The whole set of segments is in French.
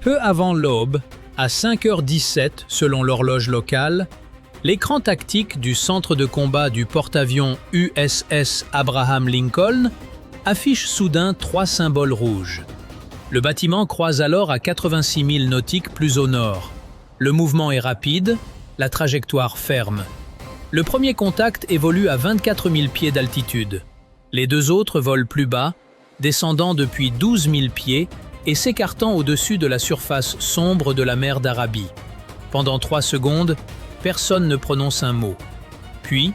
Peu avant l'aube, à 5h17 selon l'horloge locale, l'écran tactique du centre de combat du porte-avions USS Abraham Lincoln affiche soudain 3 symboles rouges. Le bâtiment croise alors à 86 000 nautiques plus au nord. Le mouvement est rapide, la trajectoire ferme. Le premier contact évolue à 24 000 pieds d'altitude. Les deux autres volent plus bas, descendant depuis 12 000 pieds et s'écartant au-dessus de la surface sombre de la mer d'Arabie. Pendant 3 secondes, personne ne prononce un mot. Puis,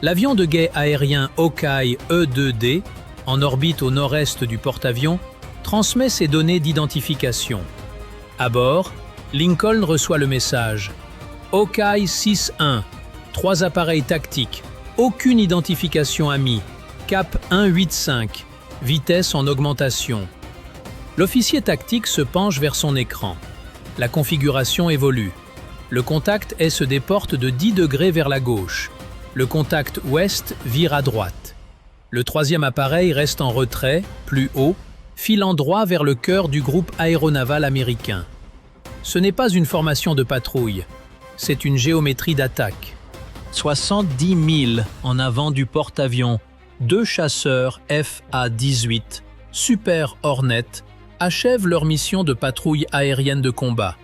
l'avion de guet aérien Hawkeye E-2D, en orbite au nord-est du porte-avions, transmet ses données d'identification. À bord, Lincoln reçoit le message « Hawkeye 6-1, 3 appareils tactiques, aucune identification amie, cap 185, vitesse en augmentation ». L'officier tactique se penche vers son écran. La configuration évolue. Le contact est se déporte de 10 degrés vers la gauche. Le contact ouest vire à droite. Le troisième appareil reste en retrait, plus haut, filant droit vers le cœur du groupe aéronaval américain. Ce n'est pas une formation de patrouille, c'est une géométrie d'attaque. 70 000 en avant du porte-avions, 2 chasseurs FA-18, Super Hornet, achèvent leur mission de patrouille aérienne de combat.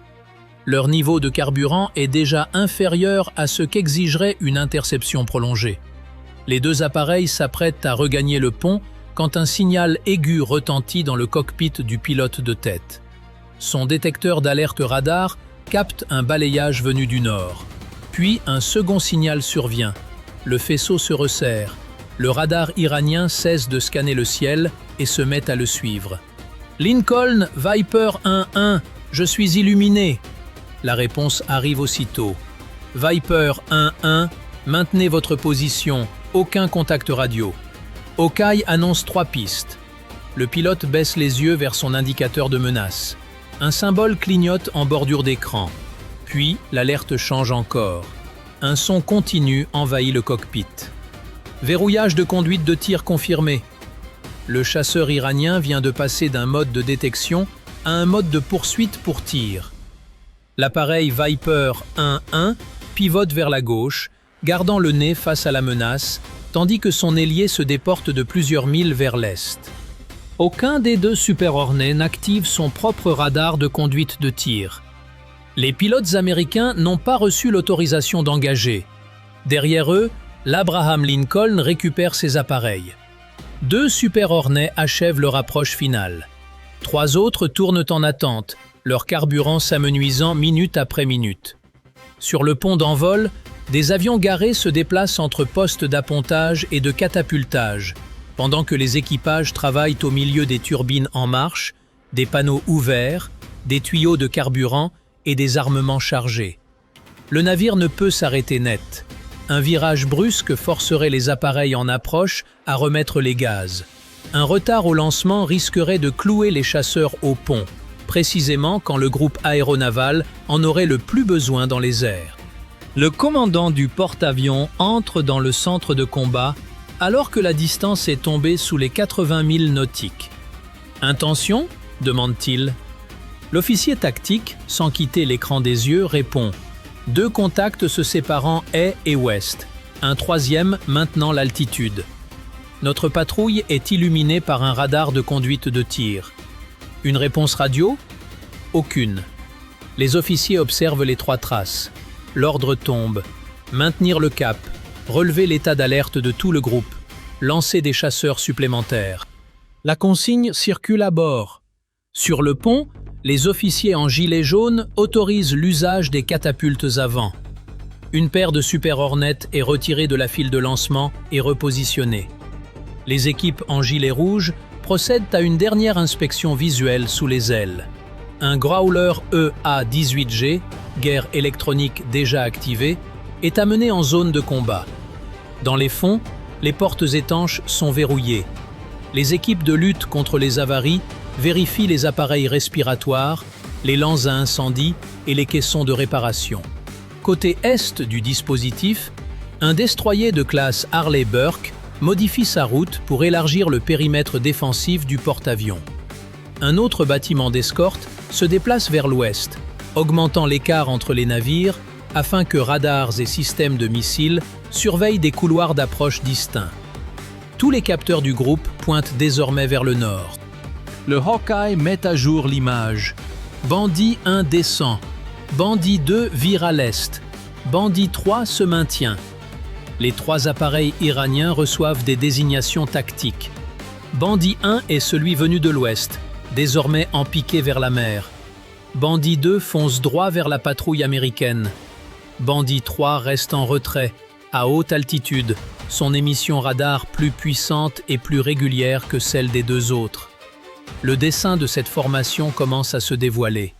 Leur niveau de carburant est déjà inférieur à ce qu'exigerait une interception prolongée. Les 2 appareils s'apprêtent à regagner le pont quand un signal aigu retentit dans le cockpit du pilote de tête. Son détecteur d'alerte radar capte un balayage venu du nord. Puis un second signal survient. Le faisceau se resserre. Le radar iranien cesse de scanner le ciel et se met à le suivre. « Lincoln, Viper 1-1, je suis illuminé !» La réponse arrive aussitôt. « Viper 1-1, maintenez votre position, aucun contact radio. » Hawkeye annonce 3 pistes. Le pilote baisse les yeux vers son indicateur de menace. Un symbole clignote en bordure d'écran. Puis, l'alerte change encore. Un son continu envahit le cockpit. Verrouillage de conduite de tir confirmé. Le chasseur iranien vient de passer d'un mode de détection à un mode de poursuite pour tir. L'appareil Viper 1-1 pivote vers la gauche, gardant le nez face à la menace, tandis que son ailier se déporte de plusieurs milles vers l'est. Aucun des 2 Super Hornets n'active son propre radar de conduite de tir. Les pilotes américains n'ont pas reçu l'autorisation d'engager. Derrière eux, l'Abraham Lincoln récupère ses appareils. 2 Super Hornets achèvent leur approche finale. 3 autres tournent en attente, leur carburant s'amenuisant minute après minute. Sur le pont d'envol, des avions garés se déplacent entre postes d'appontage et de catapultage, pendant que les équipages travaillent au milieu des turbines en marche, des panneaux ouverts, des tuyaux de carburant et des armements chargés. Le navire ne peut s'arrêter net. Un virage brusque forcerait les appareils en approche à remettre les gaz. Un retard au lancement risquerait de clouer les chasseurs au pont, précisément quand le groupe aéronaval en aurait le plus besoin dans les airs. Le commandant du porte-avions entre dans le centre de combat alors que la distance est tombée sous les 80 000 nautiques. « Intention ?» demande-t-il. L'officier tactique, sans quitter l'écran des yeux, répond « 2 contacts se séparant est et ouest, un 3e maintenant l'altitude. Notre patrouille est illuminée par un radar de conduite de tir. Une réponse radio? Aucune. Les officiers observent les 3 traces. L'ordre tombe. Maintenir le cap. Relever l'état d'alerte de tout le groupe. Lancer des chasseurs supplémentaires. La consigne circule à bord. Sur le pont, les officiers en gilet jaune autorisent l'usage des catapultes avant. Une paire de Super Hornet est retirée de la file de lancement et repositionnée. Les équipes en gilet rouge procèdent à une dernière inspection visuelle sous les ailes. Un Growler EA-18G, guerre électronique déjà activée, est amené en zone de combat. Dans les fonds, les portes étanches sont verrouillées. Les équipes de lutte contre les avaries vérifient les appareils respiratoires, les lances à incendie et les caissons de réparation. Côté est du dispositif, un destroyer de classe Harley Burke modifie sa route pour élargir le périmètre défensif du porte-avions. Un autre bâtiment d'escorte se déplace vers l'ouest, augmentant l'écart entre les navires afin que radars et systèmes de missiles surveillent des couloirs d'approche distincts. Tous les capteurs du groupe pointent désormais vers le nord. Le Hawkeye met à jour l'image. Bandit 1 descend. Bandit 2 vire à l'est. Bandit 3 se maintient. Les 3 appareils iraniens reçoivent des désignations tactiques. Bandit 1 est celui venu de l'ouest, désormais en piqué vers la mer. Bandit 2 fonce droit vers la patrouille américaine. Bandit 3 reste en retrait, à haute altitude, son émission radar plus puissante et plus régulière que celle des 2 autres. Le dessin de cette formation commence à se dévoiler.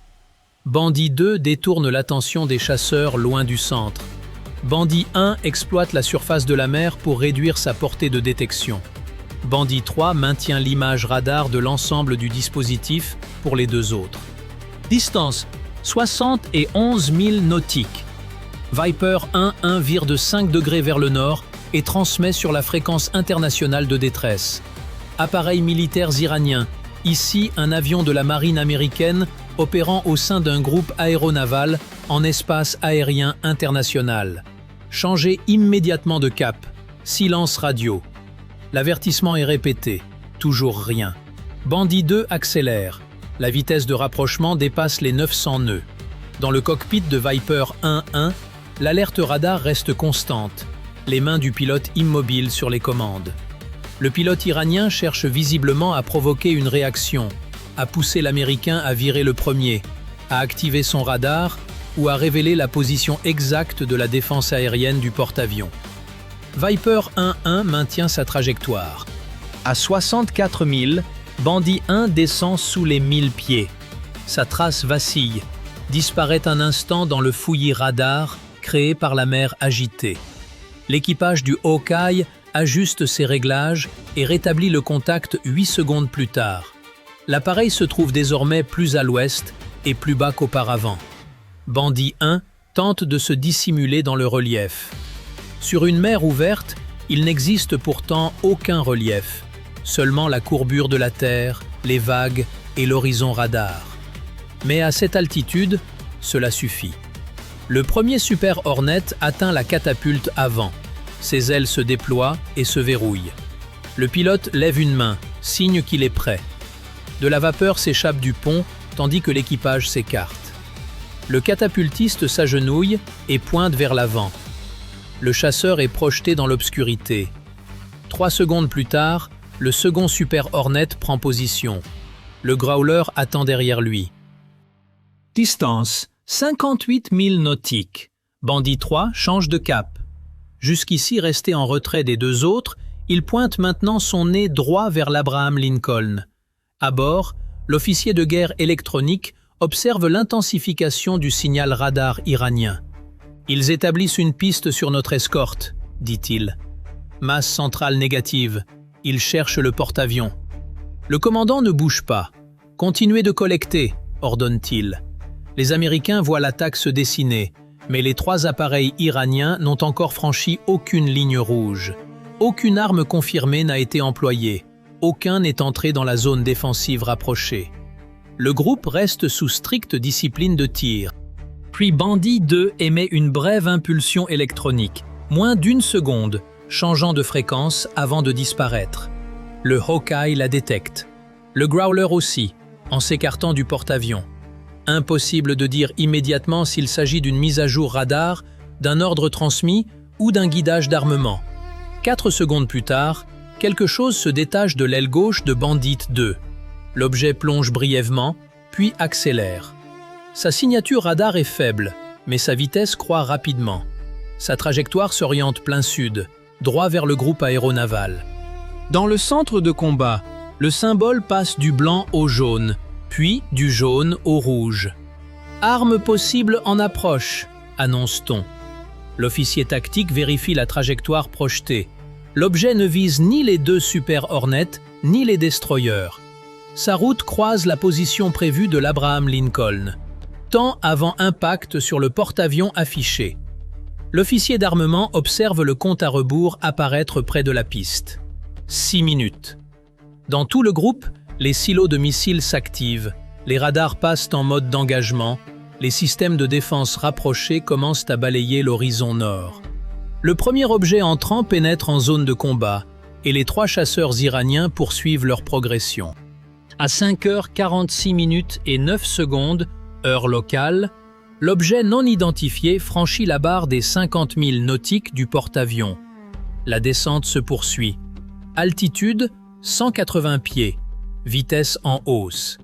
Bandit 2 détourne l'attention des chasseurs loin du centre. Bandit 1 exploite la surface de la mer pour réduire sa portée de détection. Bandit 3 maintient l'image radar de l'ensemble du dispositif pour les 2 autres. Distance 71 000 nautiques. Viper 1-1 vire de 5 degrés vers le nord et transmet sur la fréquence internationale de détresse. Appareils militaires iraniens. Ici, un avion de la marine américaine opérant au sein d'un groupe aéronaval en espace aérien international. Changez immédiatement de cap. Silence radio. L'avertissement est répété. Toujours rien. Bandit 2 accélère. La vitesse de rapprochement dépasse les 900 nœuds. Dans le cockpit de Viper 1-1, l'alerte radar reste constante. Les mains du pilote immobiles sur les commandes. Le pilote iranien cherche visiblement à provoquer une réaction, à pousser l'Américain à virer le premier, à activer son radar ou à révéler la position exacte de la défense aérienne du porte-avions. Viper 1-1 maintient sa trajectoire. À 64 000, Bandit 1 descend sous les 1000 pieds. Sa trace vacille, disparaît un instant dans le fouillis radar créé par la mer agitée. L'équipage du Hawkeye ajuste ses réglages et rétablit le contact 8 secondes plus tard. L'appareil se trouve désormais plus à l'ouest et plus bas qu'auparavant. Bandit 1 tente de se dissimuler dans le relief. Sur une mer ouverte, il n'existe pourtant aucun relief, seulement la courbure de la Terre, les vagues et l'horizon radar. Mais à cette altitude, cela suffit. Le premier Super Hornet atteint la catapulte avant. Ses ailes se déploient et se verrouillent. Le pilote lève une main, signe qu'il est prêt. De la vapeur s'échappe du pont, tandis que l'équipage s'écarte. Le catapultiste s'agenouille et pointe vers l'avant. Le chasseur est projeté dans l'obscurité. 3 secondes plus tard, le second Super Hornet prend position. Le Growler attend derrière lui. Distance 58 000 nautiques. Bandit 3 change de cap. Jusqu'ici resté en retrait des 2 autres, il pointe maintenant son nez droit vers l'Abraham Lincoln. À bord, l'officier de guerre électronique observe l'intensification du signal radar iranien. « Ils établissent une piste sur notre escorte », dit-il. Masse centrale négative. Ils cherchent le porte-avions. Le commandant ne bouge pas. « Continuez de collecter », ordonne-t-il. Les Américains voient l'attaque se dessiner, mais les 3 appareils iraniens n'ont encore franchi aucune ligne rouge. Aucune arme confirmée n'a été employée. Aucun n'est entré dans la zone défensive rapprochée. Le groupe reste sous stricte discipline de tir. Puis Bandit 2 émet une brève impulsion électronique, moins d'1 seconde, changeant de fréquence avant de disparaître. Le Hawkeye la détecte. Le Growler aussi, en s'écartant du porte-avions. Impossible de dire immédiatement s'il s'agit d'une mise à jour radar, d'un ordre transmis ou d'un guidage d'armement. 4 secondes plus tard, quelque chose se détache de l'aile gauche de Bandit 2. L'objet plonge brièvement, puis accélère. Sa signature radar est faible, mais sa vitesse croît rapidement. Sa trajectoire s'oriente plein sud, droit vers le groupe aéronaval. Dans le centre de combat, le symbole passe du blanc au jaune, puis du jaune au rouge. « Arme possible en approche », annonce-t-on. L'officier tactique vérifie la trajectoire projetée. L'objet ne vise ni les 2 Super Hornet, ni les destroyers. Sa route croise la position prévue de l'Abraham Lincoln, temps avant impact sur le porte-avions affiché. L'officier d'armement observe le compte à rebours apparaître près de la piste. 6 minutes. Dans tout le groupe, les silos de missiles s'activent. Les radars passent en mode d'engagement, les systèmes de défense rapprochés commencent à balayer l'horizon nord. Le premier objet entrant pénètre en zone de combat et les 3 chasseurs iraniens poursuivent leur progression. À 5h46 et 9 secondes, heure locale, l'objet non identifié franchit la barre des 50 000 nautiques du porte-avions. La descente se poursuit. Altitude 180 pieds, vitesse en hausse.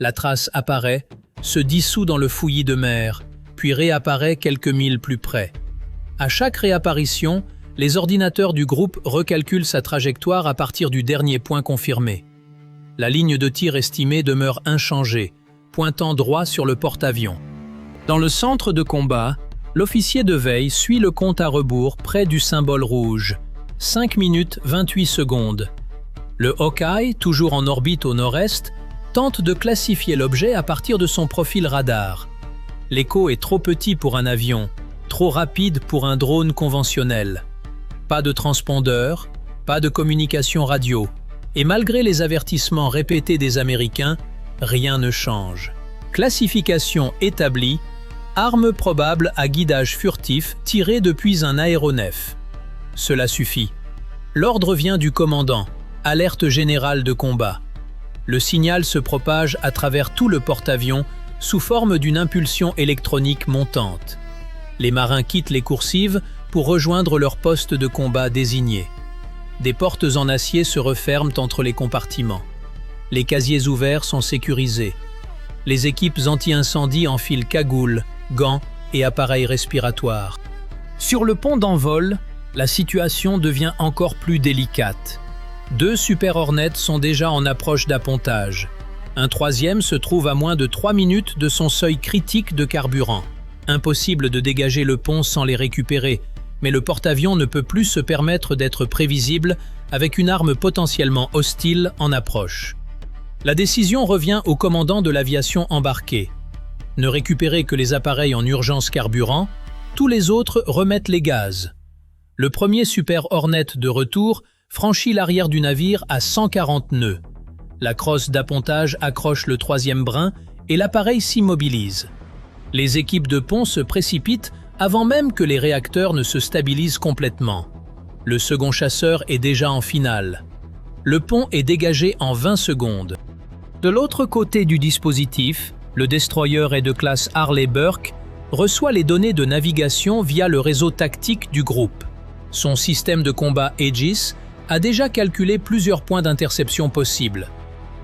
La trace apparaît, se dissout dans le fouillis de mer, puis réapparaît quelques milles plus près. À chaque réapparition, les ordinateurs du groupe recalculent sa trajectoire à partir du dernier point confirmé. La ligne de tir estimée demeure inchangée, pointant droit sur le porte-avions. Dans le centre de combat, l'officier de veille suit le compte à rebours près du symbole rouge. 5 minutes 28 secondes. Le Hawkeye, toujours en orbite au nord-est, tente de classifier l'objet à partir de son profil radar. L'écho est trop petit pour un avion, trop rapide pour un drone conventionnel. Pas de transpondeur, pas de communication radio. Et malgré les avertissements répétés des Américains, rien ne change. Classification établie, arme probable à guidage furtif tirée depuis un aéronef. Cela suffit. L'ordre vient du commandant, alerte générale de combat. Le signal se propage à travers tout le porte-avions sous forme d'une impulsion électronique montante. Les marins quittent les coursives pour rejoindre leur poste de combat désigné. Des portes en acier se referment entre les compartiments. Les casiers ouverts sont sécurisés. Les équipes anti-incendie enfilent cagoules, gants et appareils respiratoires. Sur le pont d'envol, la situation devient encore plus délicate. 2 Super Hornets sont déjà en approche d'appontage. Un 3e se trouve à moins de 3 minutes de son seuil critique de carburant. Impossible de dégager le pont sans les récupérer, mais le porte-avions ne peut plus se permettre d'être prévisible avec une arme potentiellement hostile en approche. La décision revient au commandant de l'aviation embarquée. Ne récupérer que les appareils en urgence carburant, tous les autres remettent les gaz. Le premier Super Hornet de retour franchit l'arrière du navire à 140 nœuds. La crosse d'appontage accroche le 3e brin et l'appareil s'immobilise. Les équipes de pont se précipitent avant même que les réacteurs ne se stabilisent complètement. Le second chasseur est déjà en finale. Le pont est dégagé en 20 secondes. De l'autre côté du dispositif, le destroyer est de classe Harley Burke, reçoit les données de navigation via le réseau tactique du groupe. Son système de combat Aegis a déjà calculé plusieurs points d'interception possibles.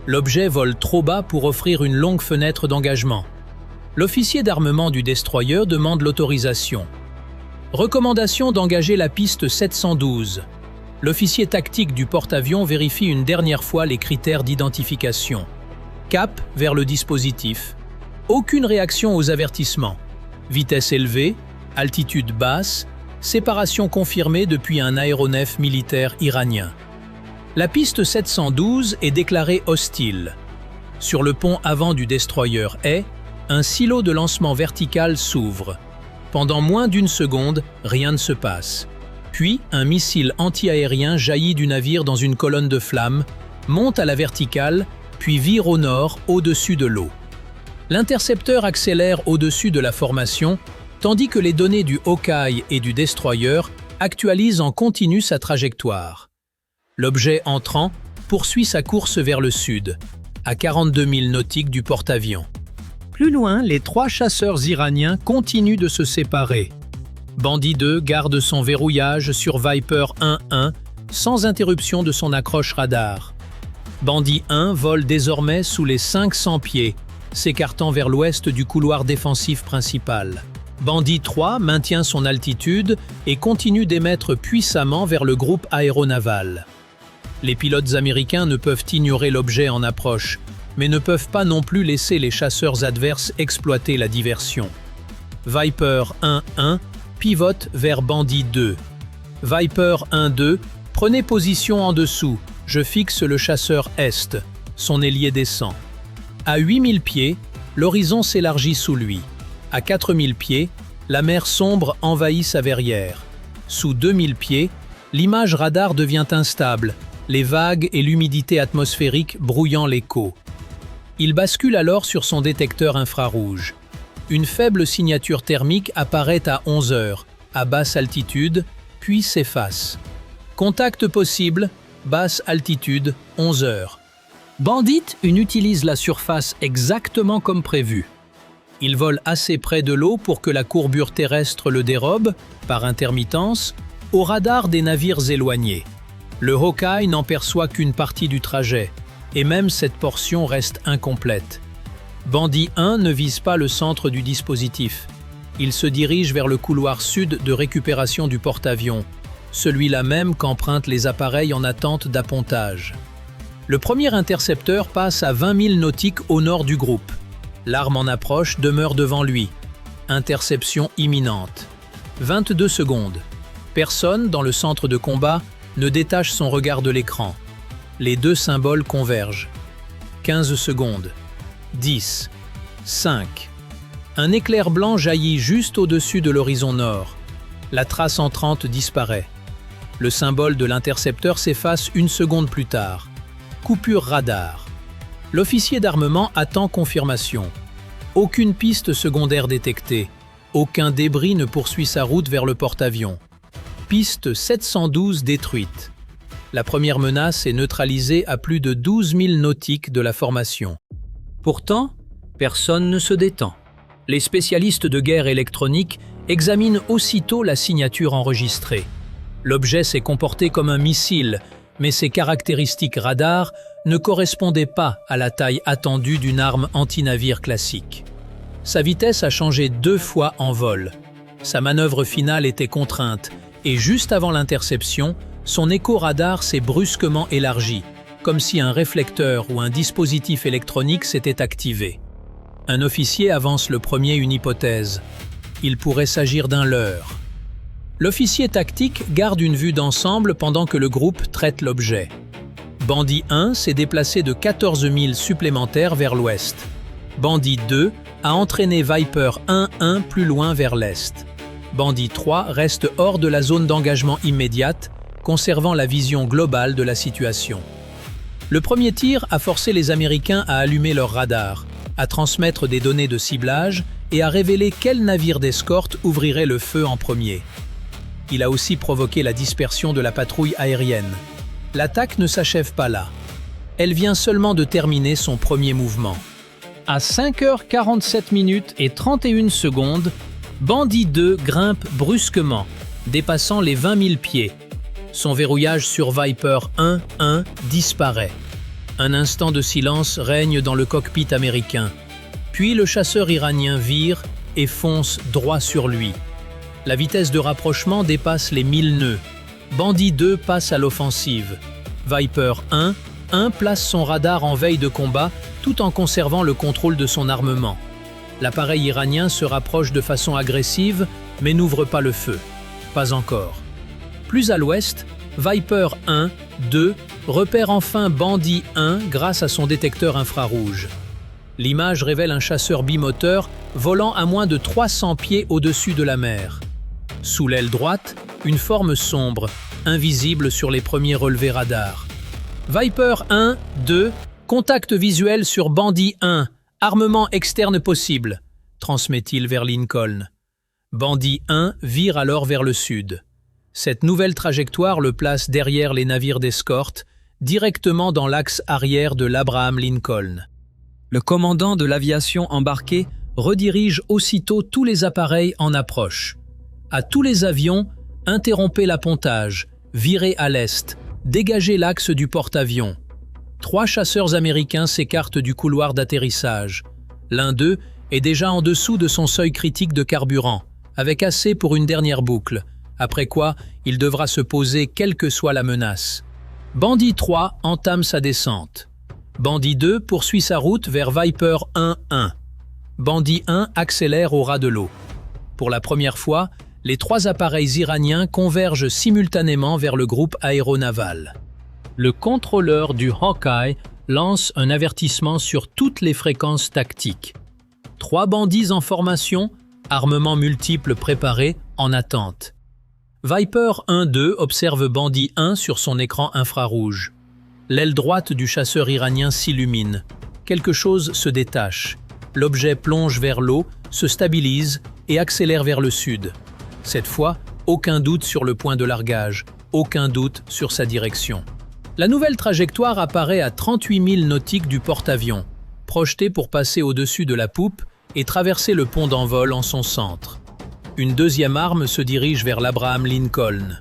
L'objet vole trop bas pour offrir une longue fenêtre d'engagement. L'officier d'armement du destroyer demande l'autorisation. Recommandation d'engager la piste 712. L'officier tactique du porte-avions vérifie une dernière fois les critères d'identification. Cap vers le dispositif. Aucune réaction aux avertissements. Vitesse élevée, altitude basse, séparation confirmée depuis un aéronef militaire iranien. La piste 712 est déclarée hostile. Sur le pont avant du destroyer A, un silo de lancement vertical s'ouvre. Pendant moins d'1 seconde, rien ne se passe. Puis, un missile anti-aérien jaillit du navire dans une colonne de flammes, monte à la verticale, puis vire au nord, au-dessus de l'eau. L'intercepteur accélère au-dessus de la formation, tandis que les données du Hawkeye et du destroyer actualisent en continu sa trajectoire. L'objet entrant poursuit sa course vers le sud, à 42 000 nautiques du porte-avions. Plus loin, les 3 chasseurs iraniens continuent de se séparer. Bandit 2 garde son verrouillage sur Viper 1-1 sans interruption de son accroche radar. Bandit 1 vole désormais sous les 500 pieds, s'écartant vers l'ouest du couloir défensif principal. Bandit 3 maintient son altitude et continue d'émettre puissamment vers le groupe aéronaval. Les pilotes américains ne peuvent ignorer l'objet en approche, mais ne peuvent pas non plus laisser les chasseurs adverses exploiter la diversion. Viper 1-1 pivote vers Bandit 2. Viper 1-2, prenez position en dessous, je fixe le chasseur Est, son ailier descend. À 8000 pieds, l'horizon s'élargit sous lui. À 4000 pieds, la mer sombre envahit sa verrière. Sous 2000 pieds, l'image radar devient instable, les vagues et l'humidité atmosphérique brouillant l'écho. Il bascule alors sur son détecteur infrarouge. Une faible signature thermique apparaît à 11 heures, à basse altitude, puis s'efface. Contact possible, basse altitude, 11 heures. Bandit 1 utilise la surface exactement comme prévu. Il vole assez près de l'eau pour que la courbure terrestre le dérobe, par intermittence, au radar des navires éloignés. Le Hawkeye n'en perçoit qu'une partie du trajet, et même cette portion reste incomplète. Bandit 1 ne vise pas le centre du dispositif. Il se dirige vers le couloir sud de récupération du porte-avions, celui-là même qu'empruntent les appareils en attente d'appontage. Le premier intercepteur passe à 20 000 nautiques au nord du groupe. L'arme en approche demeure devant lui. Interception imminente. 22 secondes. Personne, dans le centre de combat, ne détache son regard de l'écran. Les deux symboles convergent. 15 secondes. 10. 5. Un éclair blanc jaillit juste au-dessus de l'horizon nord. La trace entrante disparaît. Le symbole de l'intercepteur s'efface une seconde plus tard. Coupure radar. L'officier d'armement attend confirmation. Aucune piste secondaire détectée. Aucun débris ne poursuit sa route vers le porte-avions. Piste 712 détruite. La première menace est neutralisée à plus de 12 000 nautiques de la formation. Pourtant, personne ne se détend. Les spécialistes de guerre électronique examinent aussitôt la signature enregistrée. L'objet s'est comporté comme un missile, mais ses caractéristiques radar ne correspondaient pas à la taille attendue d'une arme anti-navire classique. Sa vitesse a changé 2 fois en vol. Sa manœuvre finale était contrainte, et juste avant l'interception, son écho-radar s'est brusquement élargi, comme si un réflecteur ou un dispositif électronique s'était activé. Un officier avance le premier une hypothèse. Il pourrait s'agir d'un leurre. L'officier tactique garde une vue d'ensemble pendant que le groupe traite l'objet. Bandit 1 s'est déplacé de 14 000 supplémentaires vers l'ouest. Bandit 2 a entraîné Viper 1-1 plus loin vers l'est. Bandit 3 reste hors de la zone d'engagement immédiate, conservant la vision globale de la situation. Le premier tir a forcé les Américains à allumer leur radar, à transmettre des données de ciblage et à révéler quel navire d'escorte ouvrirait le feu en premier. Il a aussi provoqué la dispersion de la patrouille aérienne. L'attaque ne s'achève pas là. Elle vient seulement de terminer son premier mouvement. À 5h47 et 31 secondes, Bandit 2 grimpe brusquement, dépassant les 20 000 pieds. Son verrouillage sur Viper 1-1 disparaît. Un instant de silence règne dans le cockpit américain. Puis le chasseur iranien vire et fonce droit sur lui. La vitesse de rapprochement dépasse les 1000 nœuds. Bandit 2 passe à l'offensive. Viper 1 place son radar en veille de combat tout en conservant le contrôle de son armement. L'appareil iranien se rapproche de façon agressive mais n'ouvre pas le feu. Pas encore. Plus à l'ouest, Viper 2 repère enfin Bandit 1 grâce à son détecteur infrarouge. L'image révèle un chasseur bimoteur volant à moins de 300 pieds au-dessus de la mer. Sous l'aile droite, une forme sombre, invisible sur les premiers relevés radars. Viper 2, contact visuel sur Bandit 1, armement externe possible, transmet-il vers Lincoln. Bandit 1 vire alors vers le sud. Cette nouvelle trajectoire le place derrière les navires d'escorte, directement dans l'axe arrière de l'Abraham Lincoln. Le commandant de l'aviation embarquée redirige aussitôt tous les appareils en approche. À tous les avions, interrompez l'appontage, virez à l'est, dégagez l'axe du porte-avions. 3 chasseurs américains s'écartent du couloir d'atterrissage. L'un d'eux est déjà en dessous de son seuil critique de carburant, avec assez pour une dernière boucle, après quoi il devra se poser quelle que soit la menace. Bandit 3 entame sa descente. Bandit 2 poursuit sa route vers Viper 1-1. Bandit 1 accélère au ras de l'eau. Pour la première fois, les 3 appareils iraniens convergent simultanément vers le groupe aéronaval. Le contrôleur du Hawkeye lance un avertissement sur toutes les fréquences tactiques. 3 bandits en formation, armements multiples préparés, en attente. Viper 1-2 observe Bandit 1 sur son écran infrarouge. L'aile droite du chasseur iranien s'illumine. quelque chose se détache. L'objet plonge vers l'eau, se stabilise et accélère vers le sud. Cette fois, aucun doute sur le point de largage, aucun doute sur sa direction. La nouvelle trajectoire apparaît à 38 000 nautiques du porte-avions, projetée pour passer au-dessus de la poupe et traverser le pont d'envol en son centre. Une deuxième arme se dirige vers l'Abraham Lincoln.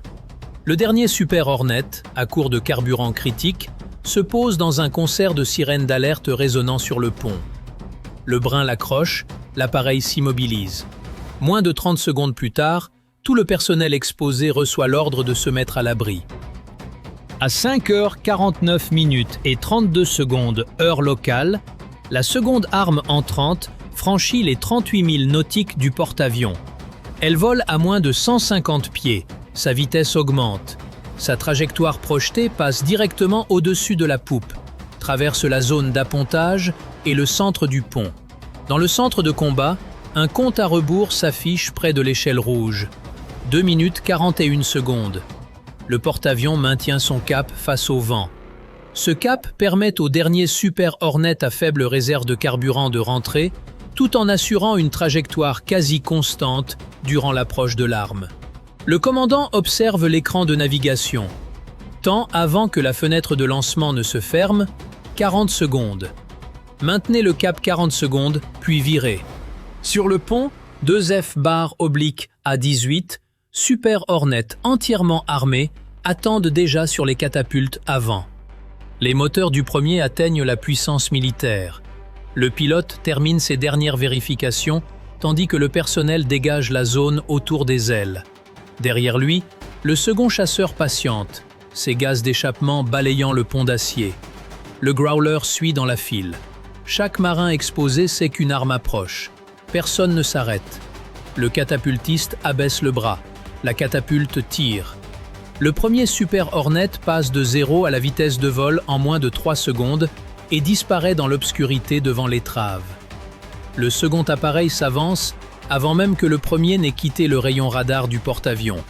Le dernier Super Hornet, à court de carburant critique, se pose dans un concert de sirènes d'alerte résonnant sur le pont. Le brin l'accroche, l'appareil s'immobilise. Moins de 30 secondes plus tard, tout le personnel exposé reçoit l'ordre de se mettre à l'abri. À 5h49 et 32 secondes heure locale, la seconde arme entrante franchit les 38 000 nautiques du porte-avions. Elle vole à moins de 150 pieds, sa vitesse augmente. Sa trajectoire projetée passe directement au-dessus de la poupe, traverse la zone d'appontage et le centre du pont. Dans le centre de combat, un compte à rebours s'affiche près de l'échelle rouge. 2 minutes 41 secondes. Le porte-avions maintient son cap face au vent. Ce cap permet au dernier Super Hornet à faible réserve de carburant de rentrer, tout en assurant une trajectoire quasi constante durant l'approche de l'arme. Le commandant observe l'écran de navigation. Temps avant que la fenêtre de lancement ne se ferme, 40 secondes. Maintenez le cap 40 secondes, puis virez. Sur le pont, 2F/A18, Super Hornet entièrement armés attendent déjà sur les catapultes avant. Les moteurs du premier atteignent la puissance militaire. Le pilote termine ses dernières vérifications, tandis que le personnel dégage la zone autour des ailes. Derrière lui, le second chasseur patiente, ses gaz d'échappement balayant le pont d'acier. Le Growler suit dans la file. Chaque marin exposé sait qu'une arme approche. Personne ne s'arrête. Le catapultiste abaisse le bras. La catapulte tire. Le premier Super Hornet passe de 0 à la vitesse de vol en moins de 3 secondes et disparaît dans l'obscurité devant l'étrave. Le second appareil s'avance avant même que le premier n'ait quitté le rayon radar du porte-avions.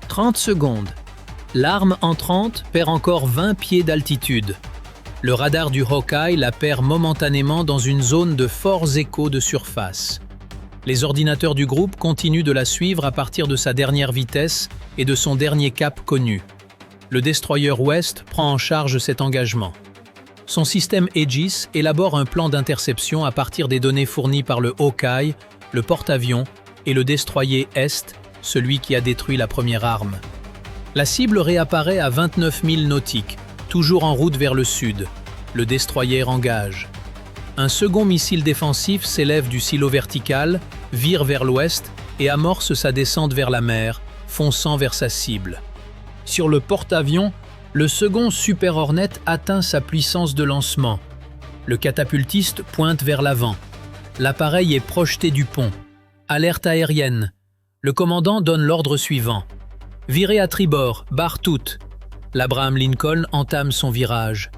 30 secondes. L'arme entrante perd encore 20 pieds d'altitude. Le radar du Hawkeye la perd momentanément dans une zone de forts échos de surface. Les ordinateurs du groupe continuent de la suivre à partir de sa dernière vitesse et de son dernier cap connu. Le destroyer West prend en charge cet engagement. Son système Aegis élabore un plan d'interception à partir des données fournies par le Hawkeye, le porte-avions et le destroyer Est, celui qui a détruit la première arme. La cible réapparaît à 29 000 nautiques, toujours en route vers le sud. Le destroyer engage. Un second missile défensif s'élève du silo vertical, vire vers l'ouest et amorce sa descente vers la mer, fonçant vers sa cible. Sur le porte-avions, le second Super Hornet atteint sa puissance de lancement. Le catapultiste pointe vers l'avant. L'appareil est projeté du pont. Alerte aérienne. Le commandant donne l'ordre suivant. Virez à tribord, barre toute. L'Abraham Lincoln entame son virage.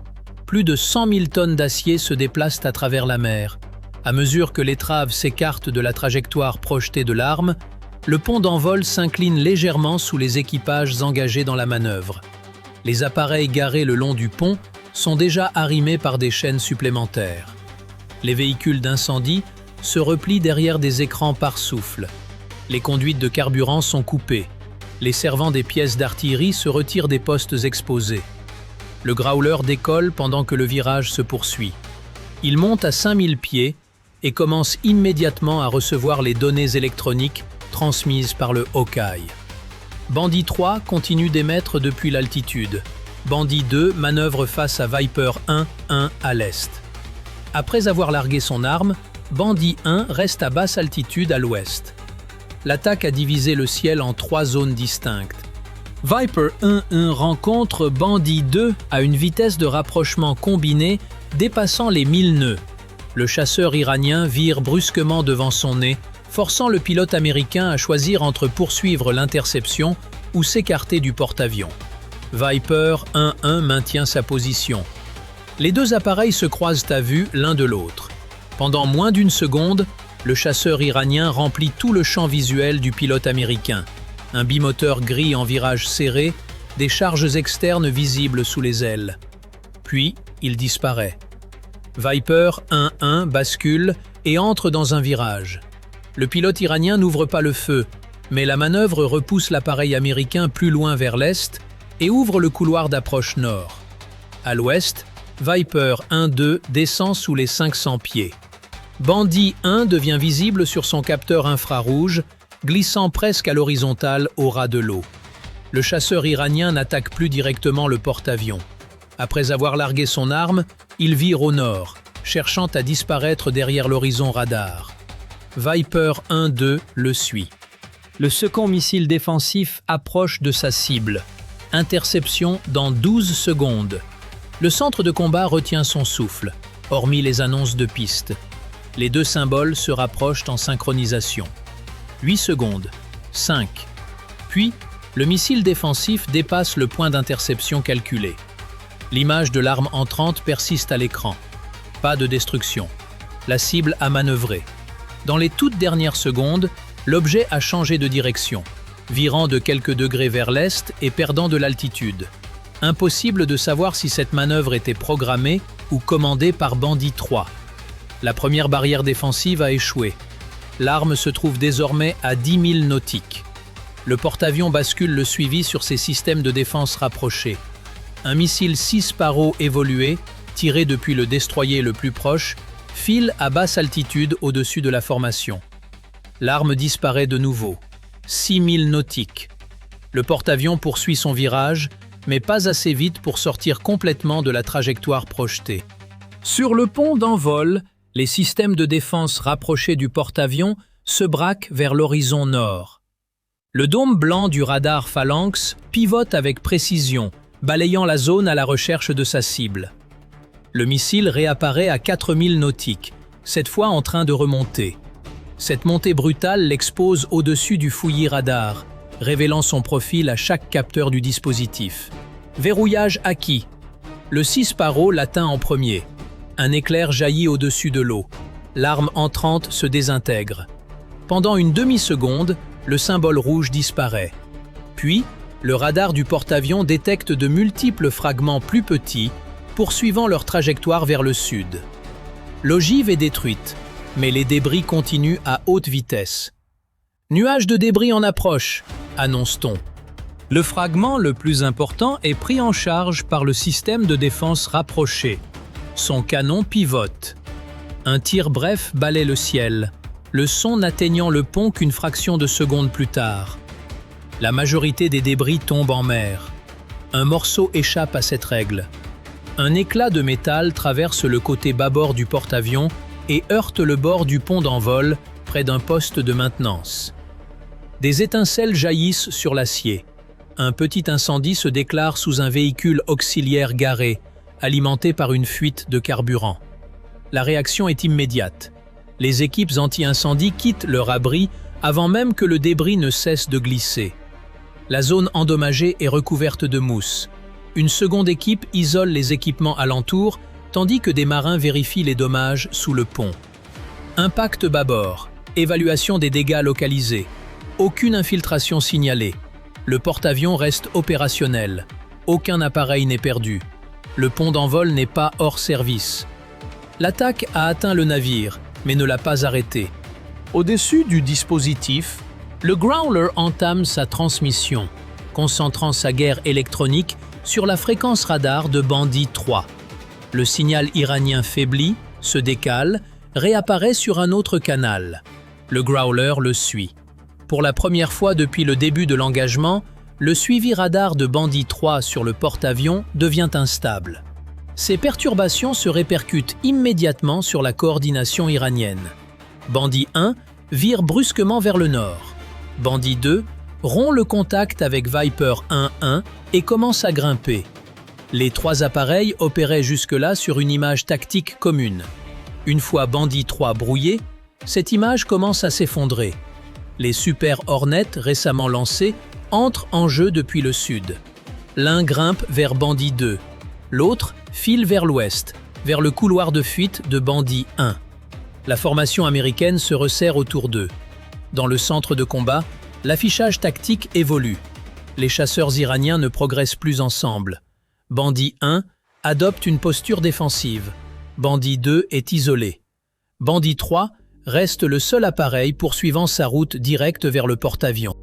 Plus de 100 000 tonnes d'acier se déplacent à travers la mer. À mesure que l'étrave s'écarte de la trajectoire projetée de l'arme, le pont d'envol s'incline légèrement sous les équipages engagés dans la manœuvre. Les appareils garés le long du pont sont déjà arrimés par des chaînes supplémentaires. Les véhicules d'incendie se replient derrière des écrans par souffle. Les conduites de carburant sont coupées. Les servants des pièces d'artillerie se retirent des postes exposés. Le Growler décolle pendant que le virage se poursuit. Il monte à 5000 pieds et commence immédiatement à recevoir les données électroniques transmises par le Hawkeye. Bandit 3 continue d'émettre depuis l'altitude. Bandit 2 manœuvre face à Viper 1-1 à l'est. Après avoir largué son arme, Bandit 1 reste à basse altitude à l'ouest. L'attaque a divisé le ciel en 3 zones distinctes. Viper 1-1 rencontre Bandit 2 à une vitesse de rapprochement combinée dépassant les 1000 nœuds. Le chasseur iranien vire brusquement devant son nez, forçant le pilote américain à choisir entre poursuivre l'interception ou s'écarter du porte-avions. Viper 1-1 maintient sa position. Les deux appareils se croisent à vue l'un de l'autre. Pendant moins d'une seconde, le chasseur iranien remplit tout le champ visuel du pilote américain. Un bimoteur gris en virage serré, des charges externes visibles sous les ailes. Puis, il disparaît. Viper 1-1 bascule et entre dans un virage. Le pilote iranien n'ouvre pas le feu, mais la manœuvre repousse l'appareil américain plus loin vers l'est et ouvre le couloir d'approche nord. À l'ouest, Viper 1-2 descend sous les 500 pieds. Bandit 1 devient visible sur son capteur infrarouge, glissant presque à l'horizontale au ras de l'eau. Le chasseur iranien n'attaque plus directement le porte-avions. Après avoir largué son arme, il vire au nord, cherchant à disparaître derrière l'horizon radar. Viper 1-2 le suit. Le second missile défensif approche de sa cible. Interception dans 12 secondes. Le centre de combat retient son souffle, hormis les annonces de piste. Les deux symboles se rapprochent en synchronisation. 8 secondes, 5. Puis, le missile défensif dépasse le point d'interception calculé. L'image de l'arme entrante persiste à l'écran. Pas de destruction. La cible a manœuvré. Dans les toutes dernières secondes, l'objet a changé de direction, virant de quelques degrés vers l'est et perdant de l'altitude. Impossible de savoir si cette manœuvre était programmée ou commandée par Bandit 3. La première barrière défensive a échoué. L'arme se trouve désormais à 10 000 nautiques. Le porte-avions bascule le suivi sur ses systèmes de défense rapprochés. Un missile 6 Sparrow évolué, tiré depuis le destroyer le plus proche, file à basse altitude au-dessus de la formation. L'arme disparaît de nouveau. 6 000 nautiques. Le porte-avions poursuit son virage, mais pas assez vite pour sortir complètement de la trajectoire projetée. Sur le pont d'envol, les systèmes de défense rapprochés du porte-avions se braquent vers l'horizon nord. Le dôme blanc du radar Phalanx pivote avec précision, balayant la zone à la recherche de sa cible. Le missile réapparaît à 4000 nautiques, cette fois en train de remonter. Cette montée brutale l'expose au-dessus du fouillis radar, révélant son profil à chaque capteur du dispositif. Verrouillage acquis. Le 6 Sparrow l'atteint en premier. Un éclair jaillit au-dessus de l'eau. L'arme entrante se désintègre. Pendant une demi-seconde, le symbole rouge disparaît. Puis, le radar du porte-avions détecte de multiples fragments plus petits, poursuivant leur trajectoire vers le sud. L'ogive est détruite, mais les débris continuent à haute vitesse. Nuage de débris en approche, annonce-t-on. Le fragment le plus important est pris en charge par le système de défense rapproché. Son canon pivote. Un tir bref balaie le ciel, le son n'atteignant le pont qu'une fraction de seconde plus tard. La majorité des débris tombe en mer. Un morceau échappe à cette règle. Un éclat de métal traverse le côté bâbord du porte-avions et heurte le bord du pont d'envol près d'un poste de maintenance. Des étincelles jaillissent sur l'acier. Un petit incendie se déclare sous un véhicule auxiliaire garé, alimenté par une fuite de carburant. La réaction est immédiate. Les équipes anti-incendie quittent leur abri avant même que le débris ne cesse de glisser. La zone endommagée est recouverte de mousse. Une seconde équipe isole les équipements alentours, tandis que des marins vérifient les dommages sous le pont. Impact bâbord. Évaluation des dégâts localisés. Aucune infiltration signalée. Le porte-avions reste opérationnel. Aucun appareil n'est perdu. Le pont d'envol n'est pas hors service. L'attaque a atteint le navire, mais ne l'a pas arrêté. Au-dessus du dispositif, le Growler entame sa transmission, concentrant sa guerre électronique sur la fréquence radar de Bandit 3. Le signal iranien faiblit, se décale, réapparaît sur un autre canal. Le Growler le suit. Pour la première fois depuis le début de l'engagement, le suivi radar de Bandit 3 sur le porte-avions devient instable. Ces perturbations se répercutent immédiatement sur la coordination iranienne. Bandit 1 vire brusquement vers le nord. Bandit 2 rompt le contact avec Viper 1-1 et commence à grimper. Les trois appareils opéraient jusque-là sur une image tactique commune. Une fois Bandit 3 brouillé, cette image commence à s'effondrer. Les Super Hornet récemment lancés entrent en jeu depuis le sud. L'un grimpe vers Bandit 2, l'autre file vers l'ouest, vers le couloir de fuite de Bandit 1. La formation américaine se resserre autour d'eux. Dans le centre de combat, l'affichage tactique évolue. Les chasseurs iraniens ne progressent plus ensemble. Bandit 1 adopte une posture défensive. Bandit 2 est isolé. Bandit 3 reste le seul appareil poursuivant sa route directe vers le porte-avions.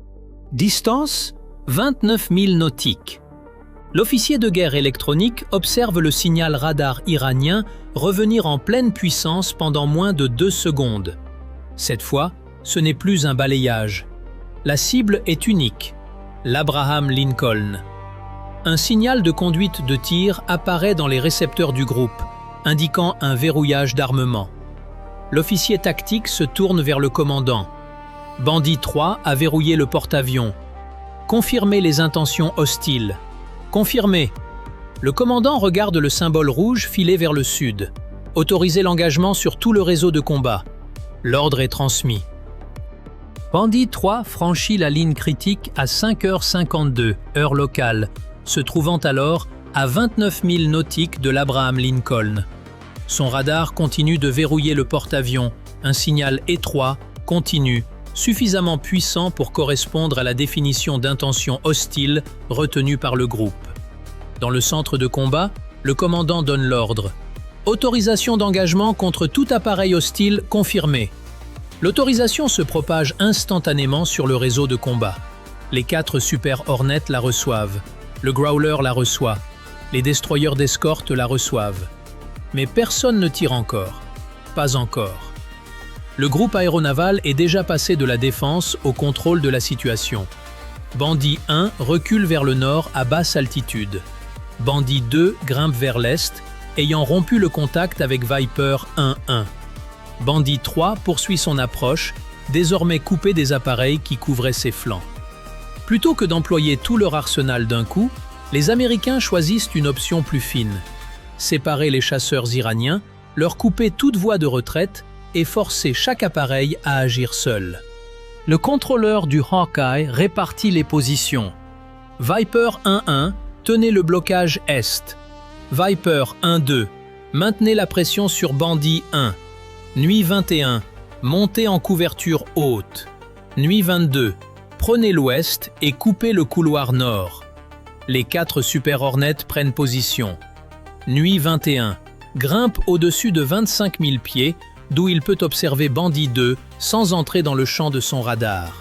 Distance 29 000 nautiques. L'officier de guerre électronique observe le signal radar iranien revenir en pleine puissance pendant moins de 2 secondes. Cette fois, ce n'est plus un balayage. La cible est unique, l'Abraham Lincoln. Un signal de conduite de tir apparaît dans les récepteurs du groupe, indiquant un verrouillage d'armement. L'officier tactique se tourne vers le commandant. Bandit 3 a verrouillé le porte-avions. Confirmez les intentions hostiles. Confirmé. Le commandant regarde le symbole rouge filer vers le sud. Autorisez l'engagement sur tout le réseau de combat. L'ordre est transmis. Bandit 3 franchit la ligne critique à 5h52, heure locale, se trouvant alors à 29 000 nautiques de l'Abraham Lincoln. Son radar continue de verrouiller le porte-avions, un signal étroit, continu, suffisamment puissant pour correspondre à la définition d'intention hostile retenue par le groupe. Dans le centre de combat, le commandant donne l'ordre. Autorisation d'engagement contre tout appareil hostile confirmée. L'autorisation se propage instantanément sur le réseau de combat. Les 4 Super Hornet la reçoivent. Le Growler la reçoit. Les destroyers d'escorte la reçoivent. Mais personne ne tire encore. Pas encore. Le groupe aéronaval est déjà passé de la défense au contrôle de la situation. Bandit 1 recule vers le nord à basse altitude. Bandit 2 grimpe vers l'est, ayant rompu le contact avec Viper 1-1. Bandit 3 poursuit son approche, désormais coupé des appareils qui couvraient ses flancs. Plutôt que d'employer tout leur arsenal d'un coup, les Américains choisissent une option plus fine. Séparer les chasseurs iraniens, leur couper toute voie de retraite et forcer chaque appareil à agir seul. Le contrôleur du Hawkeye répartit les positions. Viper 1-1, tenez le blocage est. Viper 1-2, maintenez la pression sur Bandit 1. Nuit 21, montez en couverture haute. Nuit 22, prenez l'ouest et coupez le couloir nord. Les 4 Super Hornet prennent position. Nuit 21, grimpe au-dessus de 25 000 pieds, d'où il peut observer Bandit 2 sans entrer dans le champ de son radar.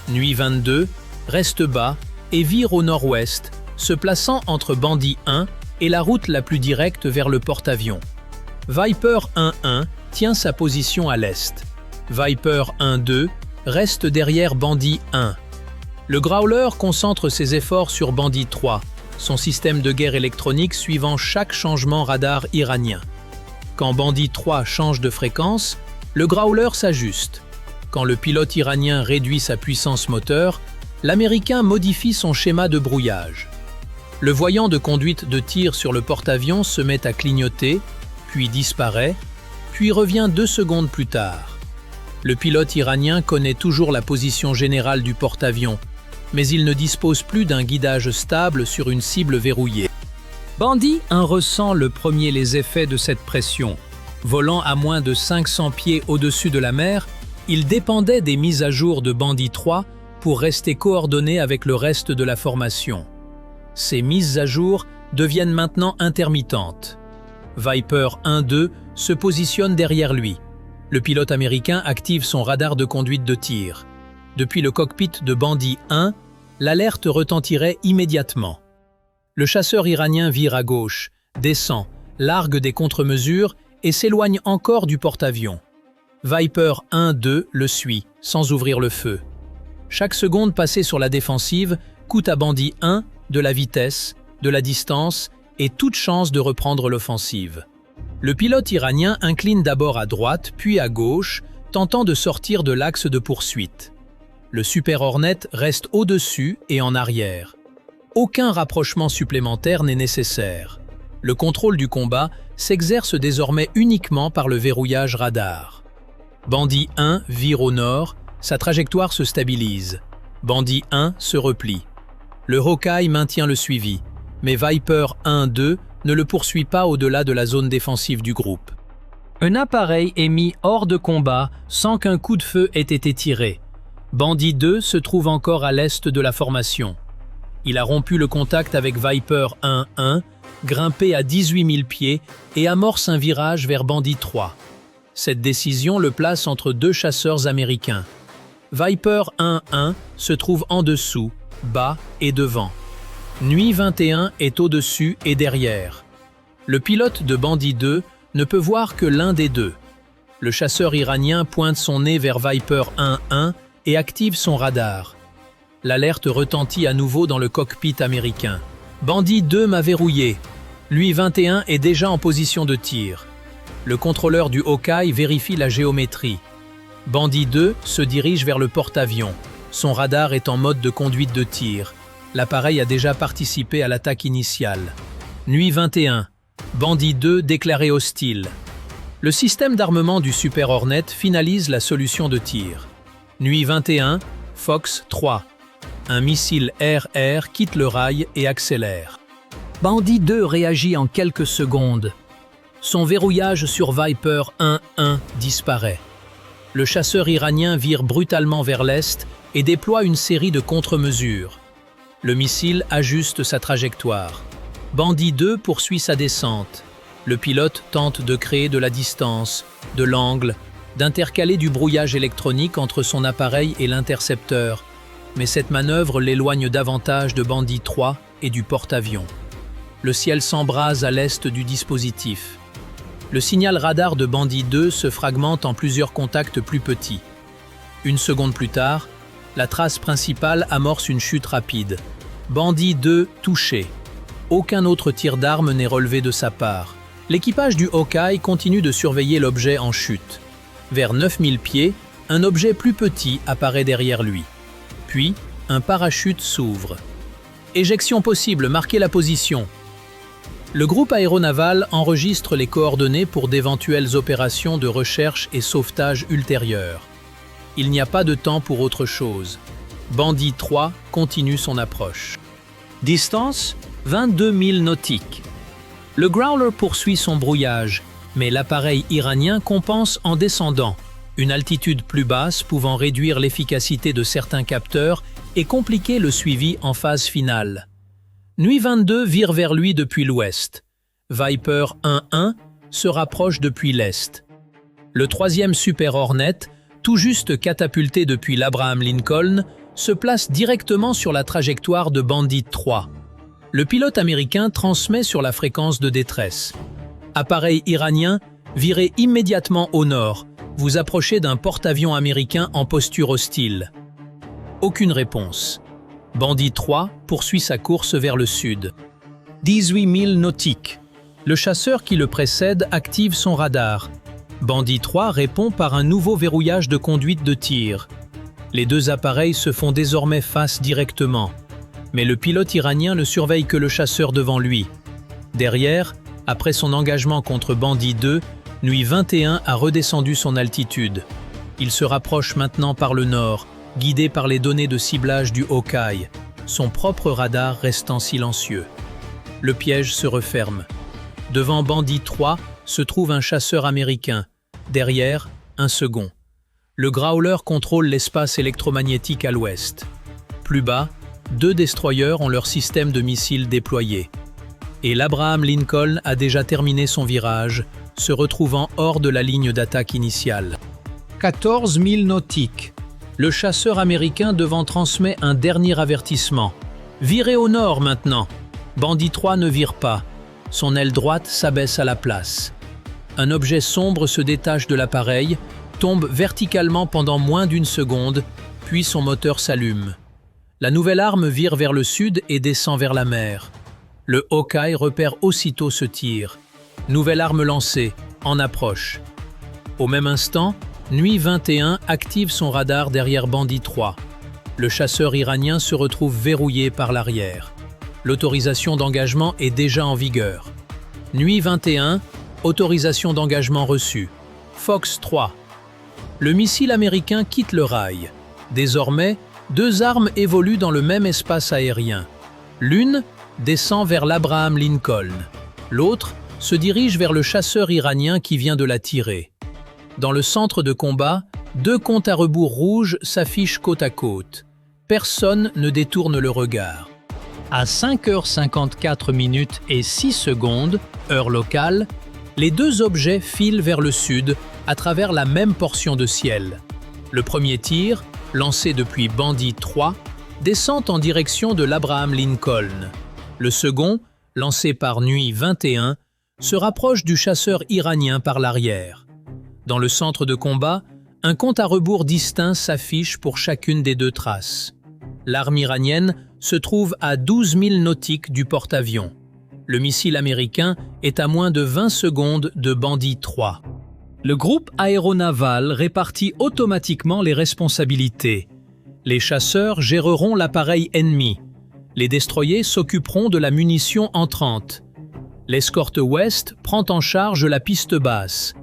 Nuit 22, reste bas et vire au nord-ouest, se plaçant entre Bandit 1 et la route la plus directe vers le porte-avions. Viper 1-1 tient sa position à l'est. Viper 1-2 reste derrière Bandit 1. Le Growler concentre ses efforts sur Bandit 3, son système de guerre électronique suivant chaque changement radar iranien. Quand Bandit 3 change de fréquence, le Growler s'ajuste. Quand le pilote iranien réduit sa puissance moteur, l'Américain modifie son schéma de brouillage. Le voyant de conduite de tir sur le porte-avions se met à clignoter, puis disparaît, puis revient 2 secondes plus tard. Le pilote iranien connaît toujours la position générale du porte-avions, mais il ne dispose plus d'un guidage stable sur une cible verrouillée. Bandit 1 ressent le premier les effets de cette pression. Volant à moins de 500 pieds au-dessus de la mer, il dépendait des mises à jour de Bandit 3 pour rester coordonné avec le reste de la formation. Ces mises à jour deviennent maintenant intermittentes. Viper 1-2 se positionne derrière lui. Le pilote américain active son radar de conduite de tir. Depuis le cockpit de Bandit 1, l'alerte retentirait immédiatement. Le chasseur iranien vire à gauche, descend, largue des contre-mesures et s'éloigne encore du porte-avions. Viper 1-2 le suit, sans ouvrir le feu. Chaque seconde passée sur la défensive coûte à Bandit 1 de la vitesse, de la distance et toute chance de reprendre l'offensive. Le pilote iranien incline d'abord à droite puis à gauche, tentant de sortir de l'axe de poursuite. Le Super Hornet reste au-dessus et en arrière. Aucun rapprochement supplémentaire n'est nécessaire. Le contrôle du combat s'exerce désormais uniquement par le verrouillage radar. Bandit 1 vire au nord, sa trajectoire se stabilise. Bandit 1 se replie. Le Hawkeye maintient le suivi, mais Viper 1-2 ne le poursuit pas au-delà de la zone défensive du groupe. Un appareil est mis hors de combat sans qu'un coup de feu ait été tiré. Bandit 2 se trouve encore à l'est de la formation. Il a rompu le contact avec Viper 1-1, grimpé à 18 000 pieds et amorce un virage vers Bandit 3. Cette décision le place entre deux chasseurs américains. Viper 1-1 se trouve en dessous, bas et devant. Nuit 21 est au-dessus et derrière. Le pilote de Bandit 2 ne peut voir que l'un des deux. Le chasseur iranien pointe son nez vers Viper 1-1 et active son radar. L'alerte retentit à nouveau dans le cockpit américain. Bandit 2 m'a verrouillé. Lui 21 est déjà en position de tir. Le contrôleur du Hawkeye vérifie la géométrie. Bandit 2 se dirige vers le porte-avions. Son radar est en mode de conduite de tir. L'appareil a déjà participé à l'attaque initiale. Nuit 21. Bandit 2 déclaré hostile. Le système d'armement du Super Hornet finalise la solution de tir. Nuit 21. Fox 3. Un missile air-air quitte le rail et accélère. Bandit 2 réagit en quelques secondes. Son verrouillage sur Viper 1-1 disparaît. Le chasseur iranien vire brutalement vers l'est et déploie une série de contre-mesures. Le missile ajuste sa trajectoire. Bandit 2 poursuit sa descente. Le pilote tente de créer de la distance, de l'angle, d'intercaler du brouillage électronique entre son appareil et l'intercepteur. Mais cette manœuvre l'éloigne davantage de Bandit 3 et du porte-avions. Le ciel s'embrase à l'est du dispositif. Le signal radar de Bandit 2 se fragmente en plusieurs contacts plus petits. Une seconde plus tard, la trace principale amorce une chute rapide. Bandit 2 touché. Aucun autre tir d'arme n'est relevé de sa part. L'équipage du Hawkeye continue de surveiller l'objet en chute. Vers 9000 pieds, un objet plus petit apparaît derrière lui. Puis, un parachute s'ouvre. Éjection possible, marquez la position. Le groupe aéronaval enregistre les coordonnées pour d'éventuelles opérations de recherche et sauvetage ultérieures. Il n'y a pas de temps pour autre chose. Bandit 3 continue son approche. Distance 22 000 nautiques. Le Growler poursuit son brouillage, mais l'appareil iranien compense en descendant, une altitude plus basse pouvant réduire l'efficacité de certains capteurs et compliquer le suivi en phase finale. Nuit 22 vire vers lui depuis l'ouest. Viper 1-1 se rapproche depuis l'est. Le troisième Super Hornet, tout juste catapulté depuis l'Abraham Lincoln, se place directement sur la trajectoire de Bandit 3. Le pilote américain transmet sur la fréquence de détresse. Appareil iranien, virez immédiatement au nord. Vous approchez d'un porte-avions américain en posture hostile. Aucune réponse. Bandit 3 poursuit sa course vers le sud. 18 000 nautiques. Le chasseur qui le précède active son radar. Bandit 3 répond par un nouveau verrouillage de conduite de tir. Les deux appareils se font désormais face directement. Mais le pilote iranien ne surveille que le chasseur devant lui. Derrière, après son engagement contre Bandit 2, Nuit 21 a redescendu son altitude. Il se rapproche maintenant par le nord, guidé par les données de ciblage du Hawkeye, son propre radar restant silencieux. Le piège se referme. Devant Bandit 3 se trouve un chasseur américain. Derrière, un second. Le Growler contrôle l'espace électromagnétique à l'ouest. Plus bas, deux destroyers ont leur système de missiles déployé. Et l'Abraham Lincoln a déjà terminé son virage, se retrouvant hors de la ligne d'attaque initiale. 14 000 nautiques. Le chasseur américain devant transmet un dernier avertissement. Virez au nord maintenant. Bandit 3 ne vire pas. Son aile droite s'abaisse à la place. Un objet sombre se détache de l'appareil, tombe verticalement pendant moins d'une seconde, puis son moteur s'allume. La nouvelle arme vire vers le sud et descend vers la mer. Le Hawkeye repère aussitôt ce tir. Nouvelle arme lancée, en approche. Au même instant, Nuit 21 active son radar derrière Bandit 3. Le chasseur iranien se retrouve verrouillé par l'arrière. L'autorisation d'engagement est déjà en vigueur. Nuit 21, autorisation d'engagement reçue. Fox 3. Le missile américain quitte le rail. Désormais, deux armes évoluent dans le même espace aérien. L'une descend vers l'Abraham Lincoln. L'autre se dirige vers le chasseur iranien qui vient de la tirer. Dans le centre de combat, deux comptes à rebours rouges s'affichent côte à côte. Personne ne détourne le regard. À 5h54 et 6 secondes, heure locale, les deux objets filent vers le sud à travers la même portion de ciel. Le premier tir, lancé depuis Bandit 3, descend en direction de l'Abraham Lincoln. Le second, lancé par Nuit 21, se rapproche du chasseur iranien par l'arrière. Dans le centre de combat, un compte à rebours distinct s'affiche pour chacune des deux traces. L'arme iranienne se trouve à 12 000 nautiques du porte-avions. Le missile américain est à moins de 20 secondes de Bandit 3. Le groupe aéronaval répartit automatiquement les responsabilités. Les chasseurs géreront l'appareil ennemi. Les destroyers s'occuperont de la munition entrante. L'escorte ouest prend en charge la piste basse.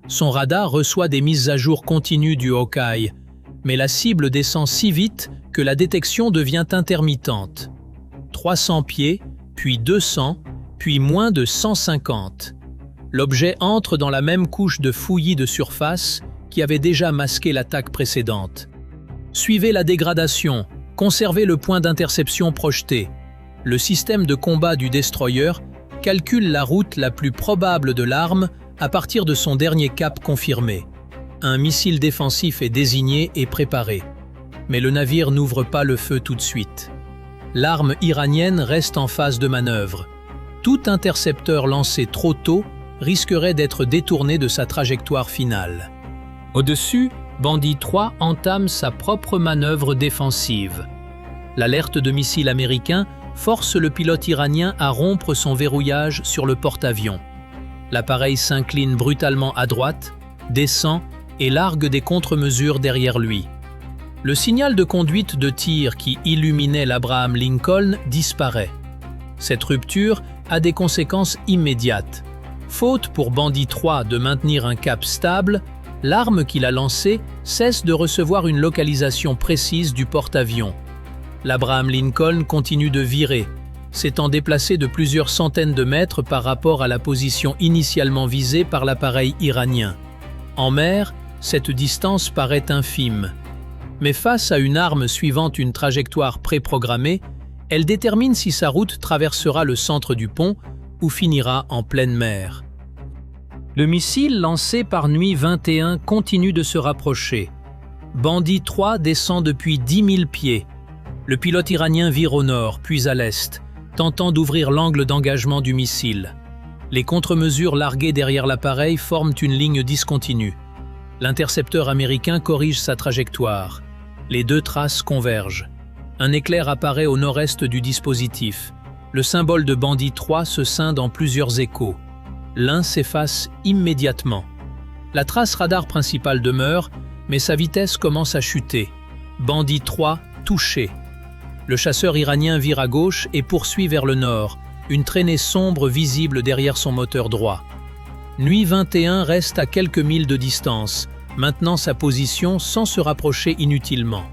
Son radar reçoit des mises à jour continues du Hawkeye, mais la cible descend si vite que la détection devient intermittente. 300 pieds, puis 200, puis moins de 150. L'objet entre dans la même couche de fouillis de surface qui avait déjà masqué l'attaque précédente. Suivez la dégradation, conservez le point d'interception projeté. Le système de combat du destroyer calcule la route la plus probable de l'arme à partir de son dernier cap confirmé. Un missile défensif est désigné et préparé. Mais le navire n'ouvre pas le feu tout de suite. L'arme iranienne reste en phase de manœuvre. Tout intercepteur lancé trop tôt risquerait d'être détourné de sa trajectoire finale. Au-dessus, Bandit 3 entame sa propre manœuvre défensive. L'alerte de missile américain force le pilote iranien à rompre son verrouillage sur le porte-avions. L'appareil s'incline brutalement à droite, descend et largue des contre-mesures derrière lui. Le signal de conduite de tir qui illuminait l'Abraham Lincoln disparaît. Cette rupture a des conséquences immédiates. Faute pour Bandit 3 de maintenir un cap stable, l'arme qu'il a lancée cesse de recevoir une localisation précise du porte-avions. L'Abraham Lincoln continue de virer, s'étant déplacé de plusieurs centaines de mètres par rapport à la position initialement visée par l'appareil iranien. En mer, cette distance paraît infime. Mais face à une arme suivant une trajectoire préprogrammée, elle détermine si sa route traversera le centre du pont ou finira en pleine mer. Le missile lancé par Nuit 21 continue de se rapprocher. Bandit 3 descend depuis 10 000 pieds. Le pilote iranien vire au nord, puis à l'est, tentant d'ouvrir l'angle d'engagement du missile. Les contre-mesures larguées derrière l'appareil forment une ligne discontinue. L'intercepteur américain corrige sa trajectoire. Les deux traces convergent. Un éclair apparaît au nord-est du dispositif. Le symbole de Bandit 3 se scinde en plusieurs échos. L'un s'efface immédiatement. La trace radar principale demeure, mais sa vitesse commence à chuter. Bandit 3 touché. Le chasseur iranien vire à gauche et poursuit vers le nord, une traînée sombre visible derrière son moteur droit. Nuit 21 reste à quelques milles de distance, maintenant sa position sans se rapprocher inutilement.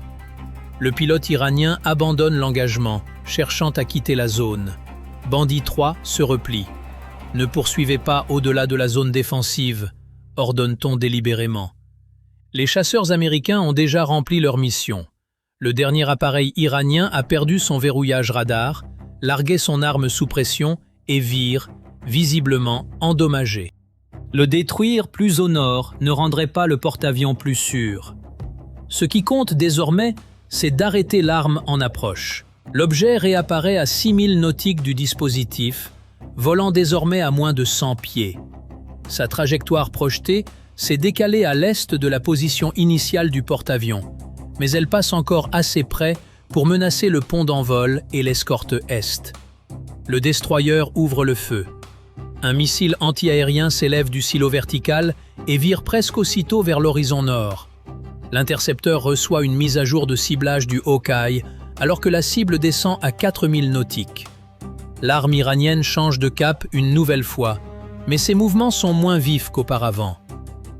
Le pilote iranien abandonne l'engagement, cherchant à quitter la zone. Bandit 3 se replie. « Ne poursuivez pas au-delà de la zone défensive », ordonne-t-on délibérément. Les chasseurs américains ont déjà rempli leur mission. Le dernier appareil iranien a perdu son verrouillage radar, largué son arme sous pression et vire, visiblement endommagé. Le détruire plus au nord ne rendrait pas le porte-avions plus sûr. Ce qui compte désormais, c'est d'arrêter l'arme en approche. L'objet réapparaît à 6 000 nautiques du dispositif, volant désormais à moins de 100 pieds. Sa trajectoire projetée s'est décalée à l'est de la position initiale du porte-avions, mais elle passe encore assez près pour menacer le pont d'envol et l'escorte est. Le destroyer ouvre le feu. Un missile anti-aérien s'élève du silo vertical et vire presque aussitôt vers l'horizon nord. L'intercepteur reçoit une mise à jour de ciblage du Hawkeye alors que la cible descend à 4000 nautiques. L'arme iranienne change de cap une nouvelle fois, mais ses mouvements sont moins vifs qu'auparavant.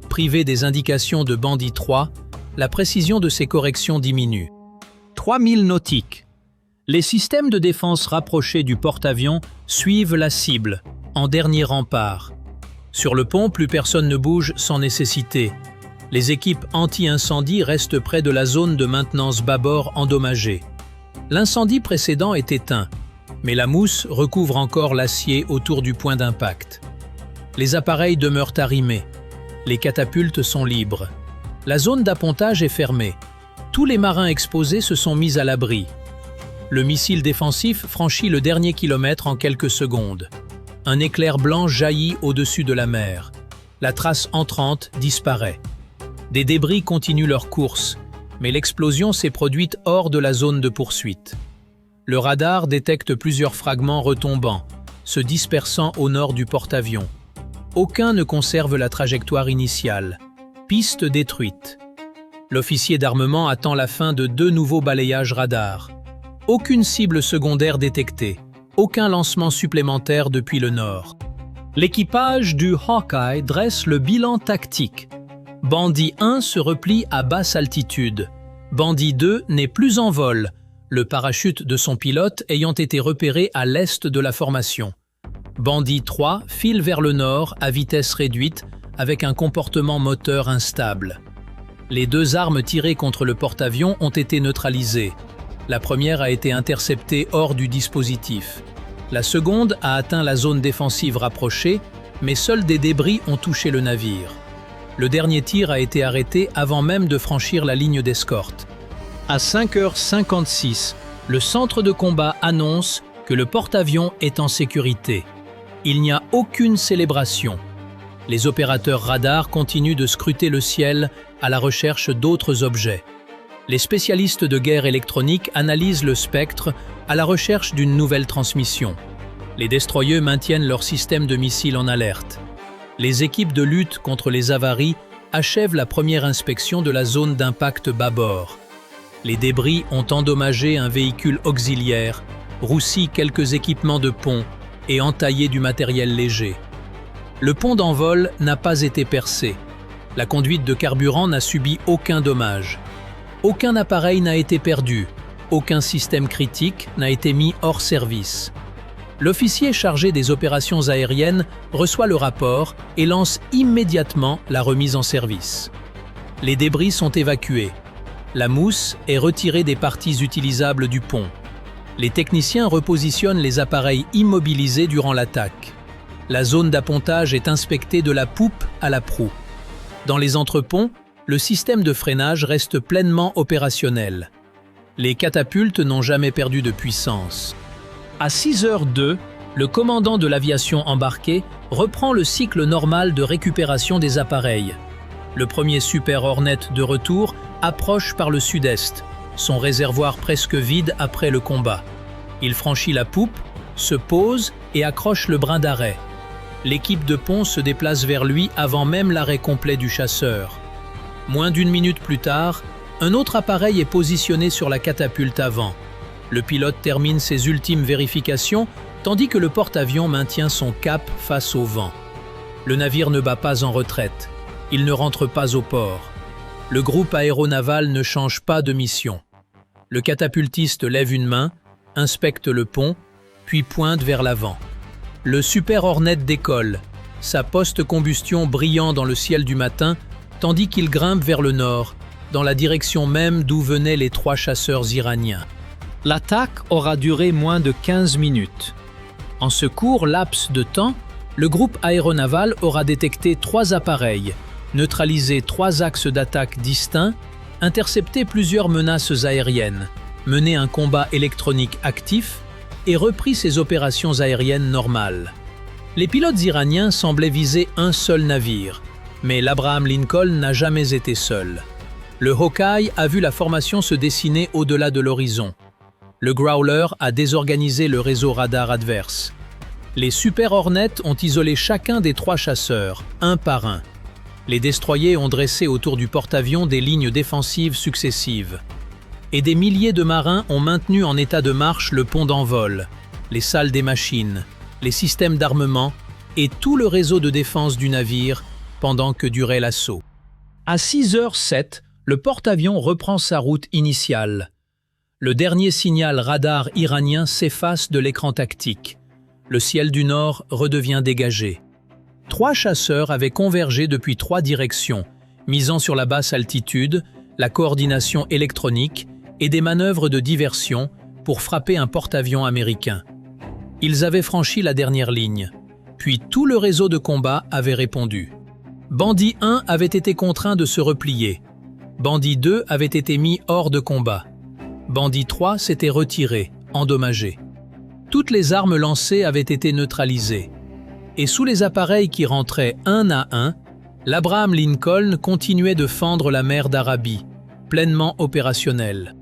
Privé des indications de Bandit 3, la précision de ses corrections diminue. 3000 nautiques. Les systèmes de défense rapprochés du porte-avions suivent la cible, en dernier rempart. Sur le pont, plus personne ne bouge sans nécessité. Les équipes anti-incendie restent près de la zone de maintenance bâbord endommagée. L'incendie précédent est éteint, mais la mousse recouvre encore l'acier autour du point d'impact. Les appareils demeurent arrimés. Les catapultes sont libres. La zone d'appontage est fermée. Tous les marins exposés se sont mis à l'abri. Le missile défensif franchit le dernier kilomètre en quelques secondes. Un éclair blanc jaillit au-dessus de la mer. La trace entrante disparaît. Des débris continuent leur course, mais l'explosion s'est produite hors de la zone de poursuite. Le radar détecte plusieurs fragments retombants, se dispersant au nord du porte-avions. Aucun ne conserve la trajectoire initiale. Piste détruite. L'officier d'armement attend la fin de 2 nouveaux balayages radar. Aucune cible secondaire détectée. Aucun lancement supplémentaire depuis le nord. L'équipage du Hawkeye dresse le bilan tactique. Bandit 1 se replie à basse altitude. Bandit 2 n'est plus en vol, le parachute de son pilote ayant été repéré à l'est de la formation. Bandit 3 file vers le nord à vitesse réduite avec un comportement moteur instable. Les 2 armes tirées contre le porte-avions ont été neutralisées. La première a été interceptée hors du dispositif. La seconde a atteint la zone défensive rapprochée, mais seuls des débris ont touché le navire. Le dernier tir a été arrêté avant même de franchir la ligne d'escorte. À 5h56, le centre de combat annonce que le porte-avions est en sécurité. Il n'y a aucune célébration. Les opérateurs radars continuent de scruter le ciel à la recherche d'autres objets. Les spécialistes de guerre électronique analysent le spectre à la recherche d'une nouvelle transmission. Les destroyers maintiennent leur système de missiles en alerte. Les équipes de lutte contre les avaries achèvent la première inspection de la zone d'impact bâbord. Les débris ont endommagé un véhicule auxiliaire, roussi quelques équipements de pont et entaillé du matériel léger. Le pont d'envol n'a pas été percé. La conduite de carburant n'a subi aucun dommage. Aucun appareil n'a été perdu. Aucun système critique n'a été mis hors service. L'officier chargé des opérations aériennes reçoit le rapport et lance immédiatement la remise en service. Les débris sont évacués. La mousse est retirée des parties utilisables du pont. Les techniciens repositionnent les appareils immobilisés durant l'attaque. La zone d'appontage est inspectée de la poupe à la proue. Dans les entreponts, le système de freinage reste pleinement opérationnel. Les catapultes n'ont jamais perdu de puissance. À 6h02, le commandant de l'aviation embarquée reprend le cycle normal de récupération des appareils. Le premier Super Hornet de retour approche par le sud-est, son réservoir presque vide après le combat. Il franchit la poupe, se pose et accroche le brin d'arrêt. L'équipe de pont se déplace vers lui avant même l'arrêt complet du chasseur. Moins d'1 minute plus tard, un autre appareil est positionné sur la catapulte avant. Le pilote termine ses ultimes vérifications, tandis que le porte-avions maintient son cap face au vent. Le navire ne bat pas en retraite. Il ne rentre pas au port. Le groupe aéronaval ne change pas de mission. Le catapultiste lève une main, inspecte le pont, puis pointe vers l'avant. Le Super Hornet décolle, sa post-combustion brillant dans le ciel du matin, tandis qu'il grimpe vers le nord, dans la direction même d'où venaient les 3 chasseurs iraniens. L'attaque aura duré moins de 15 minutes. En ce court laps de temps, le groupe aéronaval aura détecté 3 appareils, neutralisé 3 axes d'attaque distincts, intercepté plusieurs menaces aériennes, mené un combat électronique actif et repris ses opérations aériennes normales. Les pilotes iraniens semblaient viser un seul navire, mais l'Abraham Lincoln n'a jamais été seul. Le Hawkeye a vu la formation se dessiner au-delà de l'horizon. Le Growler a désorganisé le réseau radar adverse. Les Super Hornets ont isolé chacun des 3 chasseurs, un par un. Les destroyers ont dressé autour du porte-avions des lignes défensives successives. Et des milliers de marins ont maintenu en état de marche le pont d'envol, les salles des machines, les systèmes d'armement et tout le réseau de défense du navire pendant que durait l'assaut. À 6h07, le porte-avions reprend sa route initiale. Le dernier signal radar iranien s'efface de l'écran tactique. Le ciel du nord redevient dégagé. 3 chasseurs avaient convergé depuis 3 directions, misant sur la basse altitude, la coordination électronique et des manœuvres de diversion pour frapper un porte-avions américain. Ils avaient franchi la dernière ligne, puis tout le réseau de combat avait répondu. Bandit 1 avait été contraint de se replier. Bandit 2 avait été mis hors de combat. Bandit 3 s'était retiré, endommagé. Toutes les armes lancées avaient été neutralisées. Et sous les appareils qui rentraient un à un, l'Abraham Lincoln continuait de fendre la mer d'Arabie, pleinement opérationnelle.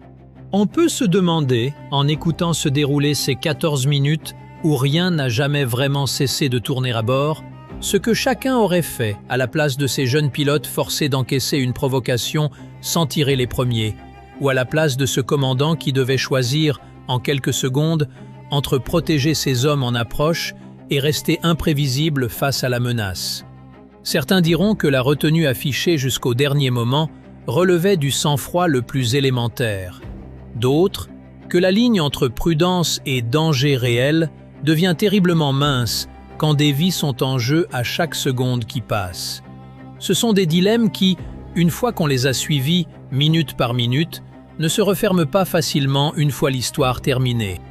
On peut se demander, en écoutant se dérouler ces 14 minutes où rien n'a jamais vraiment cessé de tourner à bord, ce que chacun aurait fait à la place de ces jeunes pilotes forcés d'encaisser une provocation sans tirer les premiers, ou à la place de ce commandant qui devait choisir, en quelques secondes, entre protéger ses hommes en approche et rester imprévisible face à la menace. Certains diront que la retenue affichée jusqu'au dernier moment relevait du sang-froid le plus élémentaire. D'autres, que la ligne entre prudence et danger réel devient terriblement mince quand des vies sont en jeu à chaque seconde qui passe. Ce sont des dilemmes qui, une fois qu'on les a suivis minute par minute, ne se referment pas facilement une fois l'histoire terminée.